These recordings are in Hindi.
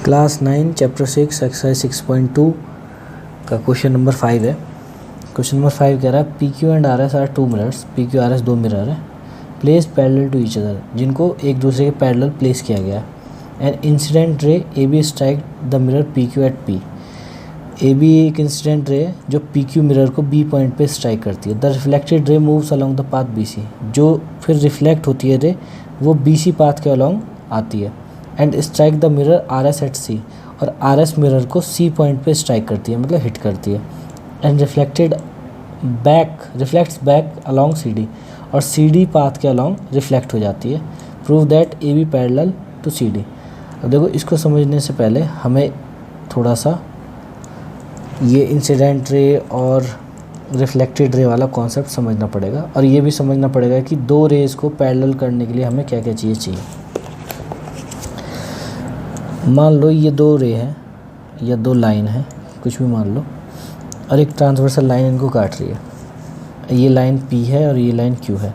क्लास 9 चैप्टर 6 एक्सरसाइज 6.2 का क्वेश्चन नंबर 5 है। क्वेश्चन नंबर 5 कह रहा है P Q and R S are two mirrors, P Q R S दो मिरर है place parallel to each other, जिनको एक दूसरे के पैरेलल प्लेस किया गया। And incident ray A B strike the mirror P Q at P. A B एक इंसिडेंट रे है जो पी क्यू मिरर को बी पॉइंट पे स्ट्राइक करती है। The reflected ray moves along the path B C, जो फिर रिफ्लेक्ट होती है रे वो बी सी पाथ के अलॉन्ग आती है। And strike the mirror R S at C, और आर एस मिरर को सी पॉइंट पे स्ट्राइक करती है, मतलब हिट करती है। And reflects back along C D, और सी डी पाथ के अलॉन्ग रिफ्लेक्ट हो जाती है। Prove that A B parallel to C D. अब देखो, इसको समझने से पहले हमें थोड़ा सा ये इंसिडेंट रे और रिफ्लेक्टेड रे वाला कॉन्सेप्ट समझना पड़ेगा, और ये भी समझना पड़ेगा कि दो रेज को पैरेलल करने के लिए हमें क्या क्या चीज़ें चाहिए। मान लो ये दो रे है या दो लाइन है, कुछ भी मान लो, और एक ट्रांसवर्सल लाइन इनको काट रही है। ये लाइन P है और ये लाइन Q है।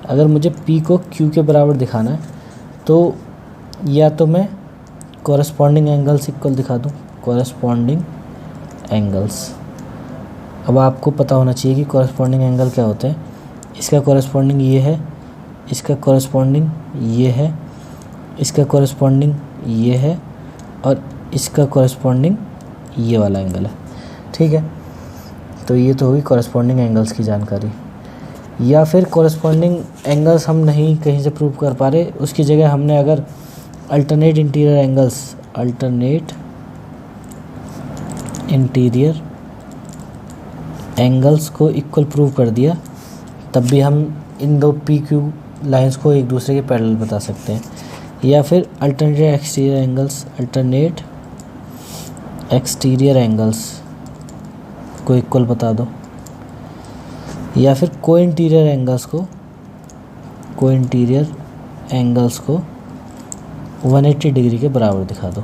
अगर मुझे P को Q के बराबर दिखाना है तो या तो मैं कॉरस्पॉन्डिंग एंगल्स इक्वल दिखा दूँ, कॉरस्पॉन्डिंग एंगल्स। अब आपको पता होना चाहिए कि कॉरस्पॉन्डिंग एंगल क्या होते हैं। इसका कॉरस्पॉन्डिंग ये है, इसका कॉरस्पॉन्डिंग ये है, इसका कॉरस्पॉन्डिंग ये है, और इसका कॉरस्पॉन्डिंग ये वाला एंगल है। ठीक है, तो ये तो होगी कॉरस्पॉन्डिंग एंगल्स की जानकारी। या फिर कॉरस्पॉन्डिंग एंगल्स हम नहीं कहीं से प्रूव कर पा रहे, उसकी जगह हमने अगर अल्टरनेट इंटीरियर एंगल्स को इक्वल प्रूव कर दिया, तब भी हम इन दो पी क्यू लाइंस को एक दूसरे के पैरेलल बता सकते हैं। या फिर अल्टरनेट एक्सटीरियर एंगल्स को इक्वल बता दो, या फिर को इंटीरियर एंगल्स को 180 डिग्री के बराबर दिखा दो।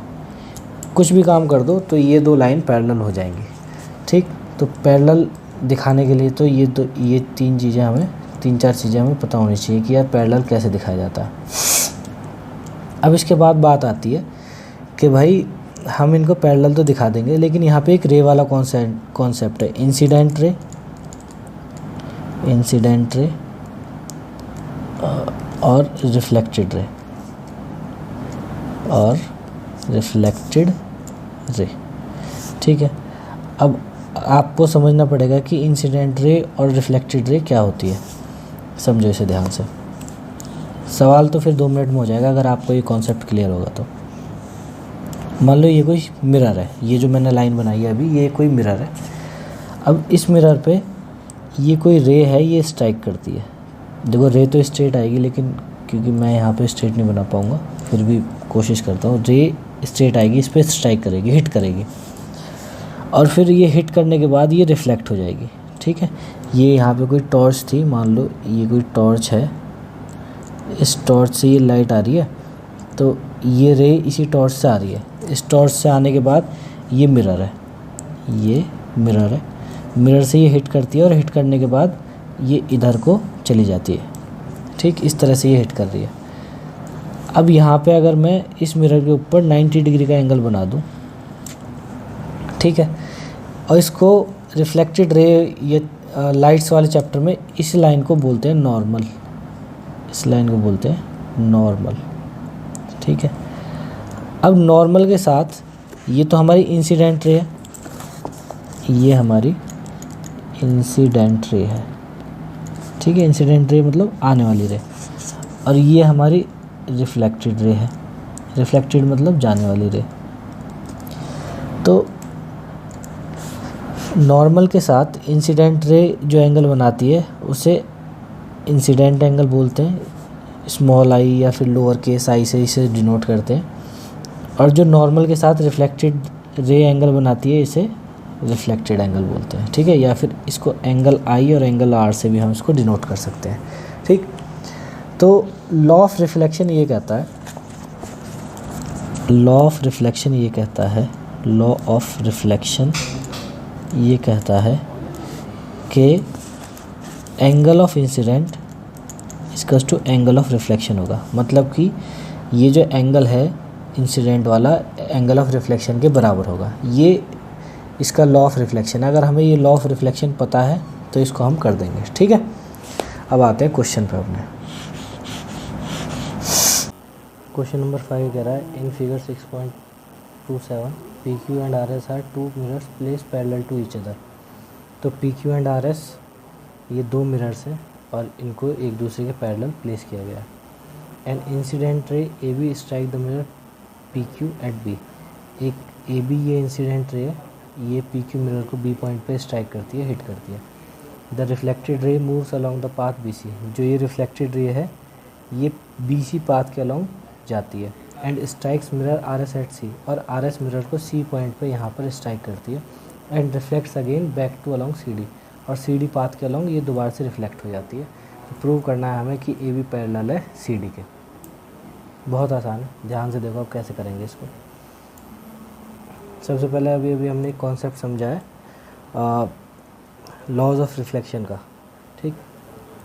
कुछ भी काम कर दो तो ये दो लाइन पैरेलल हो जाएंगी। ठीक, तो पैरेलल दिखाने के लिए तो ये तीन चार चीज़ें हमें पता होनी चाहिए कि यार पैरेलल कैसे दिखाया जाता है। अब इसके बाद बात आती है कि भाई हम इनको पैरेलल तो दिखा देंगे, लेकिन यहाँ पे एक रे वाला कॉन्सेप्ट है, इंसिडेंट रे और रिफ्लेक्टेड रे। ठीक है, अब आपको समझना पड़ेगा कि इंसिडेंट रे और रिफ्लेक्टेड रे क्या होती है। समझो इसे ध्यान से। सवाल तो फिर 2 मिनट में हो जाएगा अगर आपको ये कॉन्सेप्ट क्लियर होगा तो। मान लो ये कोई मिरर है, ये जो मैंने लाइन बनाई है अभी, ये कोई मिरर है। अब इस मिरर पे ये कोई रे है, ये स्ट्राइक करती है। देखो, रे तो स्ट्रेट आएगी, लेकिन क्योंकि मैं यहाँ पे स्ट्रेट नहीं बना पाऊँगा, फिर भी कोशिश करता हूँ। रे स्ट्रेट आएगी, इस पर स्ट्राइक करेगी, हिट करेगी, और फिर ये हिट करने के बाद ये रिफ्लेक्ट हो जाएगी। ठीक है, ये यहाँ पे कोई टॉर्च थी, मान लो ये कोई टॉर्च है, इस टॉर्च से ये लाइट आ रही है, तो ये रे इसी टॉर्च से आ रही है। इस टॉर्च से आने के बाद ये मिरर है, मिरर से ये हिट करती है, और हिट करने के बाद ये इधर को चली जाती है। ठीक, इस तरह से ये हिट कर रही है। अब यहाँ पे अगर मैं इस मिरर के ऊपर 90 डिग्री का एंगल बना दूँ, ठीक है, और इसको रिफ्लेक्टेड रे ये लाइट्स वाले चैप्टर में इस लाइन को बोलते हैं नॉर्मल, ठीक है। अब नॉर्मल के साथ ये तो हमारी इंसिडेंट रे है, ये हमारी इंसिडेंट रे है। ठीक है, इंसिडेंट रे मतलब आने वाली रे, और ये हमारी रिफ्लेक्टेड रे है, रिफ्लेक्टेड मतलब जाने वाली रे। तो नॉर्मल के साथ इंसिडेंट रे जो एंगल बनाती है उसे इंसिडेंट एंगल बोलते हैं, स्मॉल आई या फिर लोअर केस आई से इसे डिनोट करते हैं। और जो नॉर्मल के साथ रिफ्लेक्टेड रे एंगल बनाती है इसे रिफ्लेक्टेड एंगल बोलते हैं। ठीक है, या फिर इसको एंगल आई और एंगल आर से भी हम इसको डिनोट कर सकते हैं। ठीक, तो लॉ ऑफ रिफ्लेक्शन ये कहता है कि angle of incident is equals to angle of reflection होगा। मतलब कि ये जो एंगल है इंसिडेंट वाला एंगल ऑफ रिफ्लेक्शन के बराबर होगा। ये इसका लॉ ऑफ रिफ्लेक्शन, अगर हमें ये लॉ ऑफ रिफ्लेक्शन पता है तो इसको हम कर देंगे। ठीक है, अब आते हैं क्वेश्चन पे अपने। क्वेश्चन नंबर 5 कह रहा है in figure 6.27 P Q and R S are two mirrors place parallel to each other. तो P Q and R S ये दो मिरर्स हैं और इनको एक दूसरे के पैरेलल प्लेस किया गया है। An incident ray A B strike the mirror P Q at B. एक ए बी ये इंसिडेंट रे है, ये पी क्यू मिरर को बी पॉइंट पे स्ट्राइक करती है, हिट करती है। The reflected ray moves along the path B C. जो ये रिफ्लेक्टेड रे है ये बी सी पाथ के अलॉन्ग जाती है। And strikes mirror R S at C, और आर एस मिरर को सी पॉइंट पे यहाँ पर स्ट्राइक करती है। And reflects again back to along C D, और सी डी पाथ के अलॉन्ग ये दोबारा से रिफ्लेक्ट हो जाती है। तो प्रूव करना है हमें कि ए बी पैरेलल है सी डी के। बहुत आसान है, ध्यान से देखो आप कैसे करेंगे इसको। सबसे पहले अभी हमने एक कॉन्सेप्ट समझा है लॉज ऑफ रिफ्लेक्शन का। ठीक,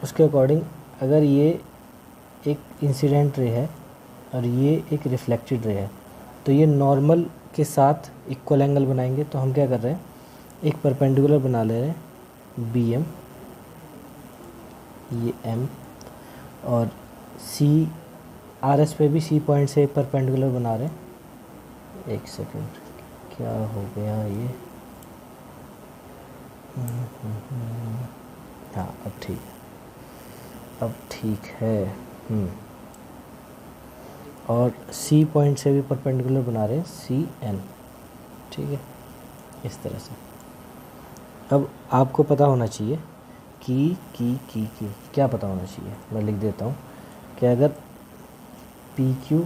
उसके अकॉर्डिंग अगर ये एक इंसिडेंट रे है और ये एक रिफ्लेक्टेड रे है तो ये नॉर्मल के साथ इक्वल एंगल बनाएंगे। तो हम क्या कर रहे हैं, एक परपेंडिकुलर बना ले रहे हैं बी एम, ये एम, और सी आर एस पे भी सी पॉइंट से एक परपेंडिकुलर बना रहे हैं। एक सेकेंड, क्या हो गया ये, हाँ अब ठीक है, अब ठीक है। और सी पॉइंट से भी परपेंडिकुलर बना रहे हैं सी एन। ठीक है, इस तरह से। अब आपको पता होना चाहिए कि क्या पता होना चाहिए, मैं लिख देता हूँ कि अगर पी क्यू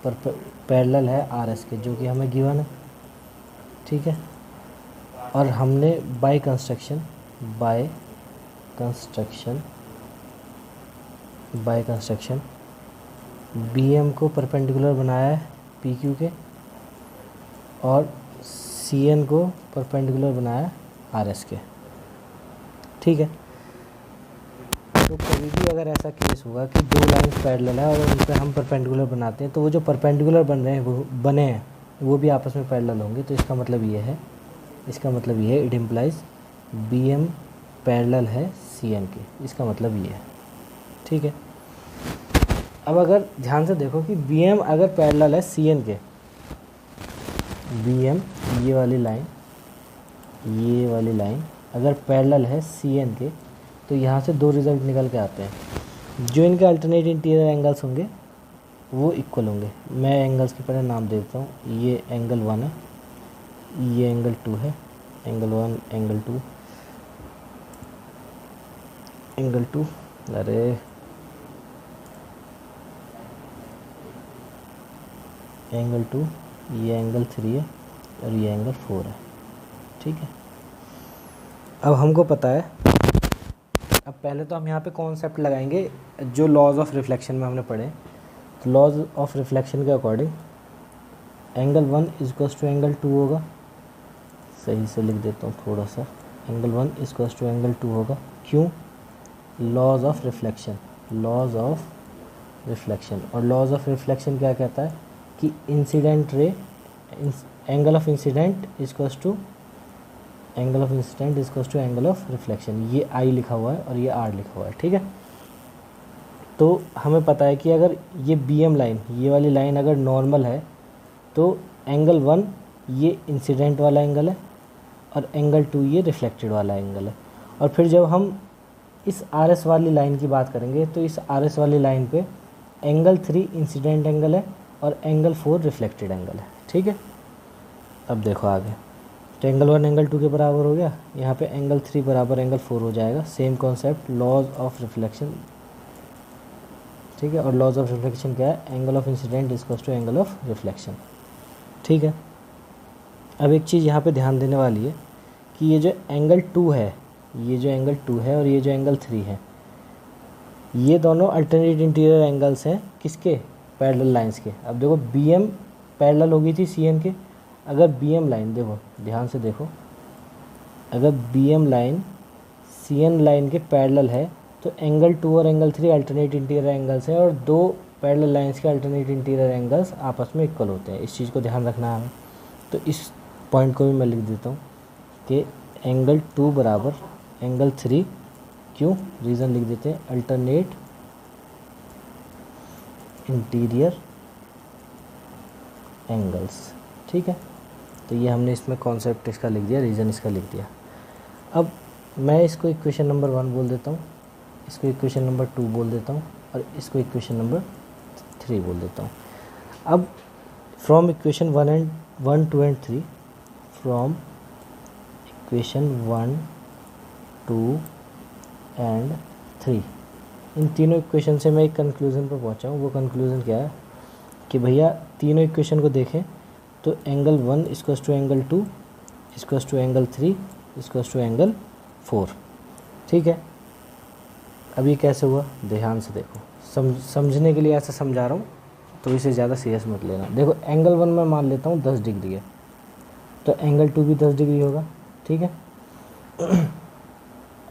पैरेलल है आर एस के, जो कि हमें गिवन है, ठीक है, और हमने बाय कंस्ट्रक्शन बी एम को परपेंडिकुलर बनाया है पी क्यू के, और सी एन को परपेंडिकुलर बनाया है आर एस के। ठीक है, तो कभी भी अगर ऐसा केस होगा कि दो लाइंस पैरेलल है और उन पर हम परपेंडिकुलर बनाते हैं, तो वो जो परपेंडिकुलर बन रहे हैं वो बने हैं वो भी आपस में पैरेलल होंगे। तो इसका मतलब ये है, it implies B M parallel है सी एन के, इसका मतलब ये है। ठीक है, अब अगर ध्यान से देखो कि बी एम अगर पैरेलल है सी एन के, बी एम ये वाली लाइन अगर पैरेलल है सी एन के, तो यहाँ से दो रिजल्ट निकल के आते हैं। जो इनके अल्टरनेट इंटीरियर एंगल्स होंगे वो इक्वल होंगे। मैं एंगल्स के पहले नाम देता हूँ, ये एंगल 1 है, ये एंगल 2 है, एंगल 1 एंगल 2 एंगल 2, अरे एंगल 2, ये एंगल 3 है और ये एंगल 4 है। ठीक है, अब हमको पता है, अब पहले तो हम यहाँ पे कॉन्सेप्ट लगाएंगे जो लॉज ऑफ रिफ्लेक्शन में हमने पढ़े। तो लॉज ऑफ रिफ्लेक्शन के according angle 1 equals to angle 2 होगा। सही से लिख देता हूँ थोड़ा सा, एंगल 1 इक्वल्स टू एंगल 2 होगा। क्यों? लॉज ऑफ रिफ्लेक्शन, और लॉज ऑफ रिफ्लेक्शन क्या कहता है कि incident ray, angle of incident equals to angle of reflection. ये आई लिखा हुआ है और ये आर लिखा हुआ है। ठीक है, तो हमें पता है कि अगर ये बी एम लाइन, ये वाली लाइन अगर नॉर्मल है तो एंगल 1 ये इंसिडेंट वाला एंगल है और एंगल 2 ये रिफ्लेक्टेड वाला एंगल है। और फिर जब हम इस आर एस वाली लाइन की बात करेंगे तो इस आर एस वाली लाइन पे एंगल 3 इंसिडेंट एंगल है और एंगल 4 रिफ्लेक्टेड एंगल है। ठीक है, अब देखो आगे, तो एंगल 1 एंगल 2 के बराबर हो गया, यहाँ पे एंगल 3 बराबर एंगल 4 हो जाएगा। Same concept, laws of reflection. ठीक है, और लॉज ऑफ रिफ्लेक्शन क्या है? Angle of incident equals to angle of reflection. ठीक है, अब एक चीज़ यहाँ पे ध्यान देने वाली है कि ये जो एंगल 2 है, और ये जो एंगल 3 है, ये दोनों अल्टरनेट इंटीरियर एंगल्स हैं किसके? पैरेलल लाइंस के। अब देखो बी एम पैरेलल हो गई थी सी एन के, अगर बी एम लाइन, देखो ध्यान से देखो, अगर B M line C N line के पैरेलल है तो एंगल 2 और एंगल 3 अल्टरनेट इंटीरियर एंगल्स हैं और दो पैरेलल लाइंस के अल्टरनेट इंटीरियर एंगल्स आपस में इक्वल होते हैं। इस चीज़ को ध्यान रखना है हमें। तो इस पॉइंट को भी मैं लिख देता हूँ कि एंगल 2 बराबर एंगल 3, क्यों, रीज़न लिख देते हैं, अल्टरनेट इंटीरियर एंगल्स। ठीक है, तो ये हमने इसमें कॉन्सेप्ट इसका लिख दिया, रीज़न इसका लिख दिया। अब मैं इसको इक्वेशन नंबर 1 बोल देता हूँ, इसको इक्वेशन नंबर 2 बोल देता हूँ और इसको इक्वेशन नंबर 3 बोल देता हूँ। अब from equation 1, 2 and 3, from equation 1, 2 and 3, इन तीनों इक्वेशन से मैं एक कंक्लूज़न पर पहुँचा हूँ। वो कंक्लूज़न क्या है कि भैया तीनों इक्वेशन को देखें तो angle 1 equals to angle 2 equals to angle 3 equals to angle 4। ठीक है, अब ये कैसे हुआ, ध्यान से देखो, समझने के लिए ऐसा समझा रहा हूँ, तो इसे ज़्यादा सीरियस मत लेना। देखो एंगल 1 मैं मान लेता हूँ 10 डिग्री है, तो एंगल 2 भी 10 डिग्री होगा। ठीक है,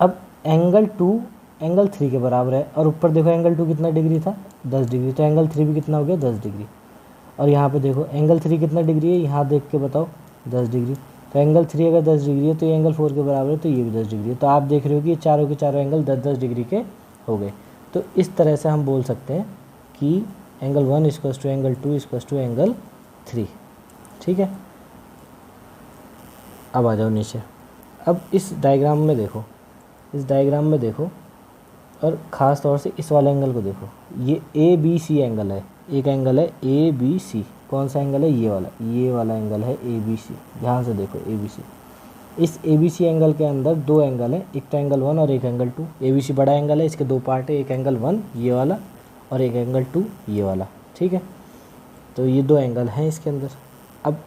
अब एंगल 2 एंगल 3 के बराबर है, और ऊपर देखो एंगल 2 कितना डिग्री था, 10 डिग्री, तो एंगल 3 भी कितना हो गया, 10 डिग्री। और यहाँ पे देखो एंगल 3 कितना डिग्री है, यहाँ देख के बताओ, 10 डिग्री। तो एंगल 3 अगर 10 डिग्री है तो ये एंगल 4 के बराबर है, तो ये भी 10 डिग्री है। तो आप देख रहे हो कि ये चारों के चारों एंगल 10-10 डिग्री के हो गए। तो इस तरह से हम बोल सकते हैं कि angle 1 equals to angle 2 equals to angle 3। ठीक है, अब आ जाओ नीचे। अब इस डायग्राम में देखो, इस डायग्राम में देखो, और ख़ास तौर से इस वाले एंगल को देखो, ये ABC एंगल है, एक एंगल है ABC। कौन सा एंगल है, ये वाला एंगल है ABC। ध्यान से देखो ABC, इस ABC एंगल के अंदर दो एंगल है, एक तो एंगल 1 और एक एंगल 2। ABC बड़ा एंगल है, इसके दो पार्ट है, एक एंगल 1 ये वाला और एक एंगल 2 ये वाला। ठीक है, तो ये दो एंगल हैं इसके अंदर। अब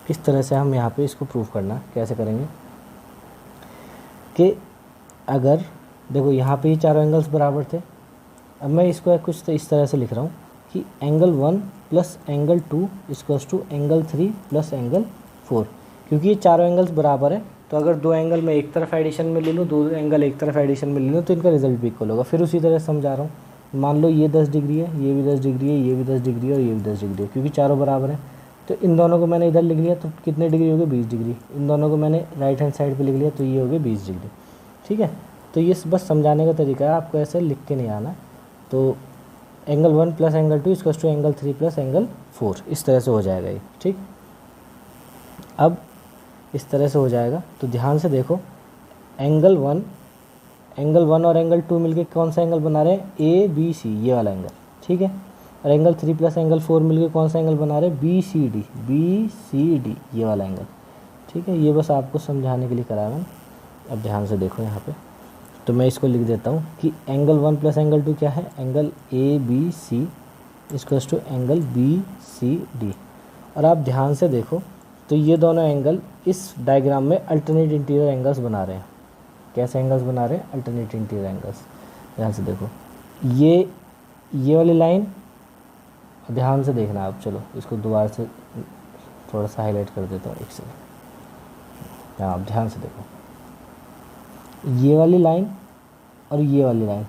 किस तरह से हम यहाँ पे इसको प्रूव करना कैसे करेंगे कि अगर देखो यहाँ पे ये चारों एंगल्स बराबर थे। अब मैं इसको कुछ तो इस तरह से लिख रहा हूँ कि angle 1 plus angle 2 equals to angle 3 plus angle 4। क्योंकि ये चारों एंगल्स बराबर है, तो अगर दो एंगल मैं एक तरफ एडिशन में ले लूँ, दो एंगल एक तरफ एडिशन में ले लूँ, तो इनका रिजल्ट भी इक्वल होगा। फिर उसी तरह से समझा रहा हूँ, मान लो ये 10 डिग्री है, ये भी 10 डिग्री है, ये भी 10 डिग्री है और ये भी 10 डिग्री है, क्योंकि चारों बराबर है। तो इन दोनों को मैंने इधर लिख लिया, तो कितने डिग्री हो गए, 20 डिग्री। इन दोनों को मैंने राइट हैंड साइड पर लिख लिया, तो ये हो गए 20 डिग्री। ठीक है, तो ये बस समझाने का तरीका है, आपको ऐसे लिख के नहीं आना। तो angle 1 plus angle 2 equals to angle 3 plus angle 4, इस तरह से हो जाएगा ये। ठीक, अब इस तरह से हो जाएगा, तो ध्यान से देखो, एंगल 1 और एंगल 2 मिलके कौन सा एंगल बना रहे हैं, ABC, ये वाला एंगल। ठीक है, और एंगल 3 प्लस एंगल 4 मिलके कौन सा एंगल बना रहे हैं, BCD, ये वाला एंगल। ठीक है, ये बस आपको समझाने के लिए करा मैंने। अब ध्यान से देखो यहाँ पे, तो मैं इसको लिख देता हूँ कि एंगल 1 प्लस एंगल 2 क्या है, angle ABC equals to angle BCD। और आप ध्यान से देखो, तो ये दोनों एंगल इस डायग्राम में अल्टरनेट इंटीरियर एंगल्स बना रहे हैं। कैसे एंगल्स बना रहे हैं, अल्टरनेट इंटीरियर एंगल्स। ध्यान से देखो, ये वाली लाइन, ध्यान से देखना आप। चलो इसको दोबारा से थोड़ा सा हाईलाइट कर देता हूँ, एक सेकंड। हाँ, आप ध्यान से देखो, ये वाली लाइन और ये वाली लाइन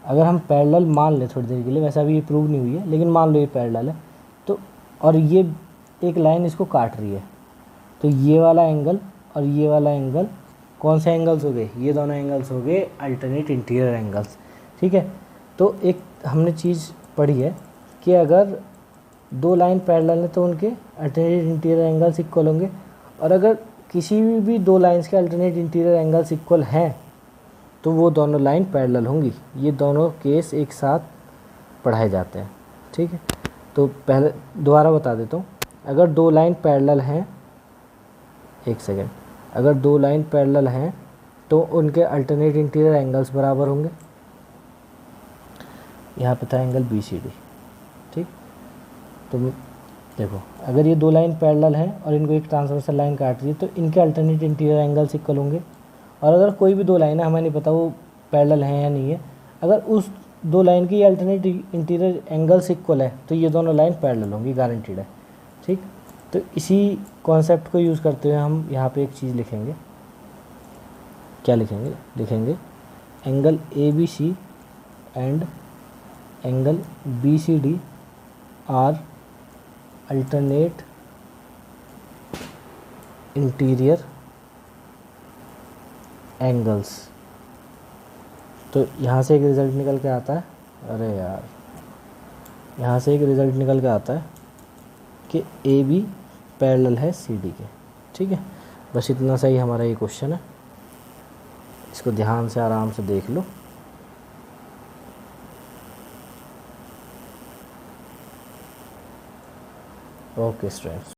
अगर हम पैरेलल मान लें थोड़ी देर के लिए, वैसे अभी ये प्रूव नहीं हुई है, लेकिन मान लो ये पैरेलल है, तो और ये एक लाइन इसको काट रही है, तो ये वाला एंगल और ये वाला एंगल कौन से एंगल्स हो गए, ये दोनों एंगल्स हो गए अल्टरनेट इंटीरियर एंगल्स। ठीक है, तो एक हमने चीज़ पढ़ी है कि अगर दो लाइन पैरेलल है तो उनके अल्टरनेट इंटीरियर एंगल्स इक्वल होंगे, और अगर किसी भी दो लाइंस के अल्टरनेट इंटीरियर एंगल्स इक्वल हैं तो वो दोनों लाइन पैरेलल होंगी। ये दोनों केस एक साथ पढ़ाए जाते हैं। ठीक है, तो पहले दोबारा बता देता हूँ, अगर दो लाइन पैरेलल हैं, एक सेकेंड, अगर दो लाइन पैरेलल हैं तो उनके अल्टरनेट इंटीरियर एंगल्स बराबर होंगे। यहाँ पे था एंगल BCD। ठीक, तो देखो, अगर ये दो लाइन पैरेलल हैं और इनको एक ट्रांसवर्सल लाइन काट रही है, तो इनके अल्टरनेट इंटीरियर एंगल्स इक्वल होंगे। और अगर कोई भी दो लाइन है, हमें नहीं पता वो पैरेलल है या नहीं है, अगर उस दो लाइन की अल्टरनेट इंटीरियर एंगल्स इक्वल है तो ये दोनों लाइन पैरेलल होंगी, गारंटीड है। ठीक, तो इसी कॉन्सेप्ट को यूज़ करते हुए हम यहाँ पे एक चीज़ लिखेंगे। क्या लिखेंगे, लिखेंगे angle ABC and angle B C D are alternate interior angles. तो यहाँ से एक रिज़ल्ट निकल के आता है, अरे यार, यहाँ से एक रिज़ल्ट निकल के आता है कि ए बी पैरेलल है सी डी के। ठीक है, बस इतना सही हमारा ये क्वेश्चन है, इसको ध्यान से आराम से देख लो। Okay students.